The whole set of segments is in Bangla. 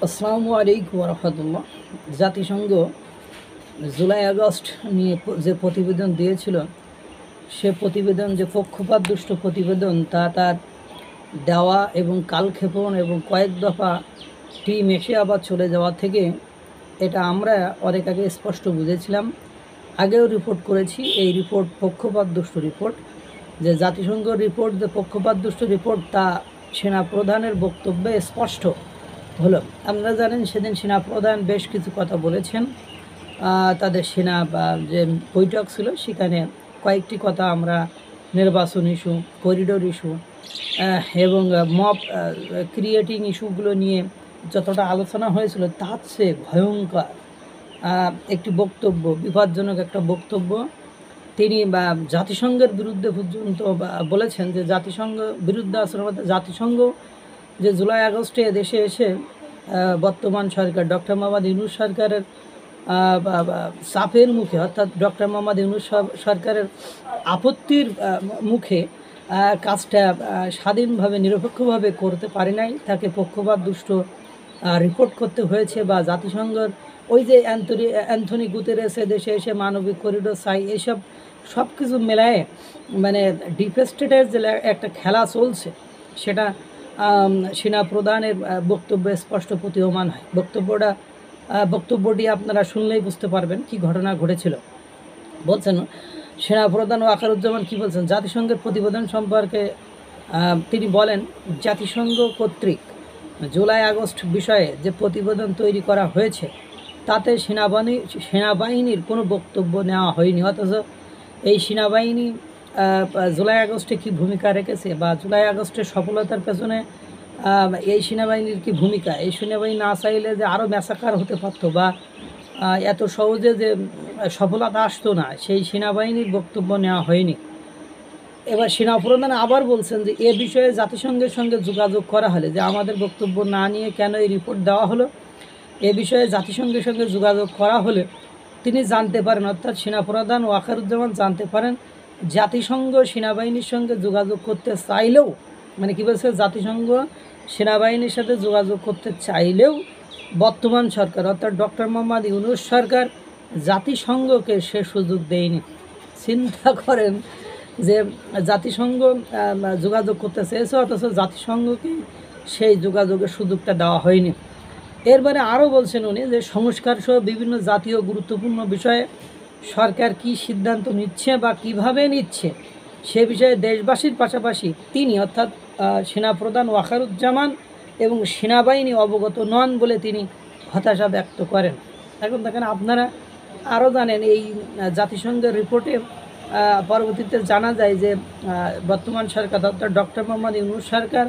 আসসালামু আলাইকুম রহমতুল্লাহ। জাতিসংঘ জুলাই আগস্ট নিয়ে যে প্রতিবেদন দিয়েছিল, সে প্রতিবেদন যে পক্ষপাতদুষ্ট প্রতিবেদন, তা তার দেওয়া এবং কালক্ষেপণ এবং কয়েক দফা টিম এসে আবার চলে যাওয়া থেকে এটা আমরা অনেক আগে স্পষ্ট বুঝেছিলাম। আগেও রিপোর্ট করেছি, এই রিপোর্ট পক্ষপাতদুষ্ট রিপোর্ট। যে জাতিসংঘ রিপোর্ট যে পক্ষপাতদুষ্ট রিপোর্ট, তা সেনাপ্রধানের বক্তব্যে স্পষ্ট হলো। আপনারা জানেন, সেদিন সেনাপ্রধান বেশ কিছু কথা বলেছেন। তাদের সেনা যে বৈঠক ছিল, সেখানে কয়েকটি কথা আমরা নির্বাচন ইস্যু, করিডোর ইস্যু এবং মব ক্রিয়েটিং ইস্যুগুলো নিয়ে যতটা আলোচনা হয়েছিল, তার চেয়ে ভয়ঙ্কর একটি বক্তব্য, বিপজ্জনক একটা বক্তব্য তিনি জাতিসংঘের বিরুদ্ধে পর্যন্ত বলেছেন। যে জাতিসংঘ বিরুদ্ধে আসলে জাতিসংঘ যে জুলাই আগস্টে দেশে এসে বর্তমান সরকার ডক্টর মোহাম্মদ ইউনূস সরকারের চাপের মুখে, অর্থাৎ ডক্টর মোহাম্মদ ইউনূস সরকারের আপত্তির মুখে কাজটা স্বাধীনভাবে নিরপেক্ষভাবে করতে পারে নাই, তাকে পক্ষপাতদুষ্ট রিপোর্ট করতে হয়েছে। বা জাতিসংঘের ওই যে অ্যান্থনি গুতেরেস দেশে এসে মানবিক করিডোর চাই, এইসব সব কিছু মেলায় মানে ডিপ স্টেটের যে একটা খেলা চলছে, সেটা সেনাপ্রধানের বক্তব্যে স্পষ্ট প্রতীয়মান হয়। বক্তব্যটি আপনারা শুনলেই বুঝতে পারবেন কি ঘটনা ঘটেছিল। বলছেন সেনাপ্রধান ওয়াকারুজ্জামান কি বলছেন জাতিসংঘের প্রতিবেদন সম্পর্কে। তিনি বলেন, জাতিসংঘ কর্তৃক জুলাই আগস্ট বিষয়ে যে প্রতিবেদন তৈরি করা হয়েছে, তাতে সেনাবাহিনীর কোনো বক্তব্য নেওয়া হয়নি। অথচ এই সেনাবাহিনী জুলাই আগস্টে কী ভূমিকা রেখেছে, বা জুলাই আগস্টের সফলতার পেছনে এই সেনাবাহিনীর কী ভূমিকা, এই সেনাবাহিনী না চাইলে যে আরও ম্যাসাকার হতে পারত, বা এত সহজে যে সফলতা আসতো না, সেই সেনাবাহিনীর বক্তব্য নেওয়া হয়নি। এবার সেনাপ্রধান আবার বলছেন যে এ বিষয়ে জাতিসংঘের সঙ্গে যোগাযোগ করা হলে, যে আমাদের বক্তব্য না নিয়ে কেন এই রিপোর্ট দেওয়া হলো, এ বিষয়ে জাতিসংঘের সঙ্গে যোগাযোগ করা হলে তিনি জানতে পারেন, অর্থাৎ সেনাপ্রধান ওয়াকারুজ্জামান জানতে পারেন, জাতিসংঘ সেনাবাহিনীর সঙ্গে যোগাযোগ করতে চাইলেও, মানে কী বলছে, জাতিসংঘ সেনাবাহিনীর সাথে যোগাযোগ করতে চাইলেও বর্তমান সরকার, অর্থাৎ ডক্টর মোহাম্মদ ইউনূস সরকার জাতিসংঘকে সে সুযোগ দেয়নি। চিন্তা করেন যে জাতিসংঘ যোগাযোগ করতে চেয়েছে, অথচ জাতিসংঘকে সেই যোগাযোগের সুযোগটা দেওয়া হয়নি। এরপরে আরও বলছেন উনি যে সংস্কার সহ বিভিন্ন জাতীয় গুরুত্বপূর্ণ বিষয়ে সরকার কি সিদ্ধান্ত নিচ্ছে বা কিভাবে নিচ্ছে, সে বিষয়ে দেশবাসীর পাশাপাশি তিনি, অর্থাৎ সেনাপ্রধান ওয়াকারুজ্জামান এবং সেনাবাহিনী অবগত নন বলে তিনি হতাশা ব্যক্ত করেন। এখন দেখেন, আপনারা আরও জানেন, এই জাতিসংঘের রিপোর্টে পরবর্তীতে জানা যায় যে বর্তমান সরকার, অর্থাৎ ডক্টর মোহাম্মদ ইউনূস সরকার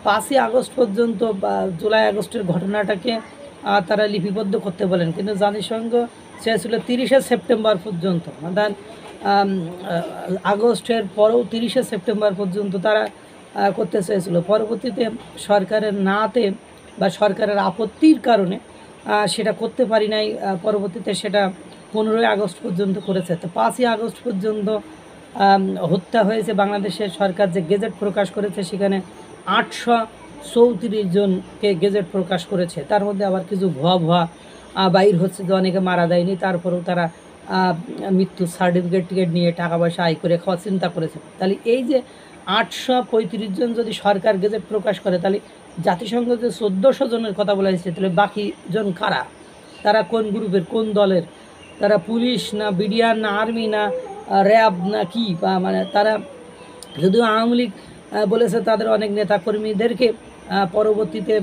5ই আগস্ট পর্যন্ত বা জুলাই আগস্টের ঘটনাটাকে তারা লিপিবদ্ধ করতে বলেন, কিন্তু জাতিসংঘ চেয়েছিল 30শে সেপ্টেম্বর পর্যন্ত, অর্থাৎ আগস্টের পরেও 30শে সেপ্টেম্বর পর্যন্ত তারা করতে চেয়েছিল। পরবর্তীতে সরকারের নাতে বা সরকারের আপত্তির কারণে সেটা করতে পারি নাই। পরবর্তীতে সেটা 15ই আগস্ট পর্যন্ত করেছে। তো 5ই আগস্ট পর্যন্ত হত্যা হয়েছে। বাংলাদেশের সরকার যে গেজেট প্রকাশ করেছে, সেখানে 834 জনকে গেজেট প্রকাশ করেছে। তার মধ্যে আবার কিছু ভুয়া বাইর হচ্ছে যে অনেকে মারা যায়নি, তারপরেও তারা মৃত্যুর সার্টিফিকেট নিয়ে টাকা পয়সা আয় করে খাওয়ার চিন্তা করেছে। তাহলে এই যে 835 জন যদি সরকার গেজেট প্রকাশ করে, তাহলে জাতিসংঘ যে 1400 জনের কথা বলা হয়েছে, তাহলে বাকি জন কারা? তারা কোন গ্রুপের, কোন দলের? তারা পুলিশ না বিডিআর না আর্মি না র্যাব না কি? বা মানে তারা, যদিও আওয়ামী লীগ বলেছে তাদের অনেক নেতাকর্মীদেরকে পরবর্তীতে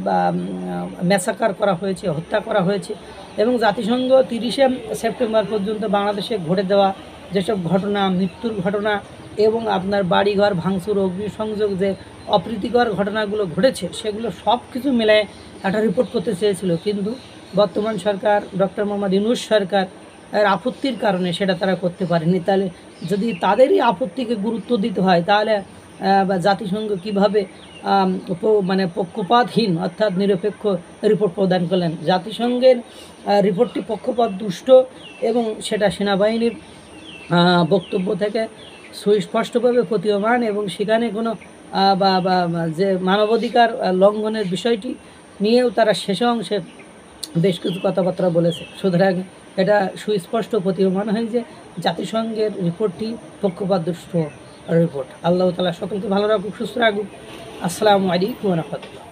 ম্যাসাকার করা হয়েছে, হত্যা করা হয়েছে। এবং জাতিসংঘ 30শে সেপ্টেম্বর পর্যন্ত বাংলাদেশে ঘটে দেওয়া যেসব ঘটনা, মৃত্যুর ঘটনা এবং আপনার বাড়িঘর ভাঙচুর, অগ্নিসংযোগ, যে অপ্রীতিকর ঘটনাগুলো ঘটেছে, সেগুলো সব কিছু মিলায় একটা রিপোর্ট করতে চেয়েছিল। কিন্তু বর্তমান সরকার, ডক্টর মোহাম্মদ ইউনূস সরকার এর আপত্তির কারণে সেটা তারা করতে পারেনি। তাহলে যদি তাদেরই আপত্তিকে গুরুত্ব দিতে হয়, তাহলে বা জাতিসংঘ কীভাবে মানে পক্ষপাতহীন, অর্থাৎ নিরপেক্ষ রিপোর্ট প্রদান করলেন? জাতিসংঘের রিপোর্টটি পক্ষপাতদুষ্ট এবং সেটা সেনাবাহিনীর বক্তব্য থেকে সুস্পষ্টভাবে প্রতীয়মান, এবং সেখানে কোনো যে মানবাধিকার লঙ্ঘনের বিষয়টি নিয়েও তারা শেষ অংশে বেশ কিছু কথাবার্তা বলেছে। সুতরাং এটা সুস্পষ্ট প্রতীয়মান হয় যে জাতিসংঘের রিপোর্টটি পক্ষপাতদুষ্ট রিপোর্ট। আল্লাহ তাআলা সকলকে ভালো রাখুক, সুস্থ রাখুক। আসসালামু আলাইকুম ওয়া রাহমাতুল্লাহ।